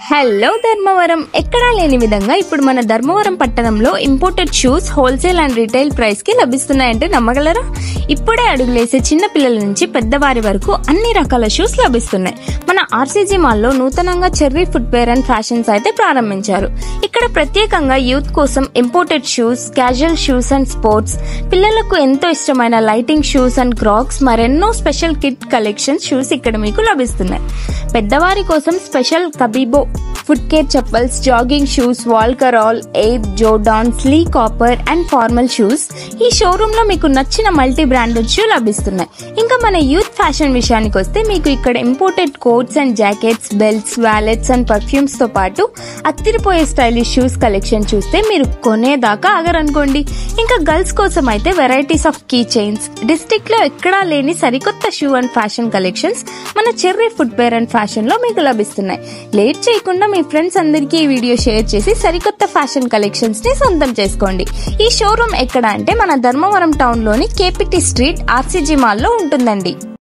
Hello Dharmavaram ఎక్కడా లేని విధంగా ఇప్పుడు మన ధర్మవరం పట్టణంలో imported shoes wholesale and retail price కి లభిస్తున్నాయంటే నమ్మగలరా? ఇప్పుడే అడుగులేసే చిన్న పిల్లల నుంచి పెద్దవారి వరకు అన్ని రకాల షూస్ లభిస్తున్నాయి. మన ఆర్సీజీ మాల్లో నూతనంగా చెర్రీ ఫుట్వేర్ అండ్ ఫ్యాషన్స్ అయితే ప్రారంభించారు. ఇక్కడ ప్రత్యేకంగా యూత్ కోసం imported shoes, casual shoes and sports, పిల్లలకు ఎంతో ఇష్టమైన లైటింగ్ షూస్ అండ్ క్రాక్స్, మరెన్నో స్పెషల్ కిడ్ కలెక్షన్స్ షూస్ ఇక్కడ మీకు లభిస్తున్నాయి. పెద్దవారి కోసం స్పెషల్ కబీబో foot care chappals, jogging shoes, వాల్కరాల్, ఎయిర్, జోర్డాన్, స్లీ కాపర్ అండ్ ఫార్మల్ షూస్ ఈ షోరూమ్ లో మీకు నచ్చిన మల్టీ బ్రాండెడ్ షూ లభిస్తున్నాయి. ఇంకా మన యూత్ ఫ్యాషన్ విషయానికి వస్తే మీకు ఇక్కడ imported coats and jackets, belts, wallets and perfumes తో పాటు అత్తిరిపోయే స్టైలిష్ షూస్ కలెక్షన్ చూస్తే మీరు కొనేదాకా ఆగరనుకోండి. ఇంకా గర్ల్స్ కోసం అయితే varieties of key chains, district లో ఎక్కడా లేని సరికొత్త షూ అండ్ ఫ్యాషన్ కలెక్షన్స్ మన చెర్రీ ఫుట్వేర్ అండ్ ఫ్యాషన్ లో మీకు లభిస్తున్నాయి. లేట్ చేయకుండా మీ ఫ్రెండ్స్ అందరికీ ఈ వీడియో షేర్ చేసి సరికొత్త ఫ్యాషన్ కలెక్షన్స్ ని సొంతం చేసుకోండి. ఈ షోరూమ్ ఎక్కడ అంటే మన ధర్మవరం టౌన్ లోని కేపీటీ స్ట్రీట్ ఆర్సీజీ మాల్ లో ఉంటుందండి.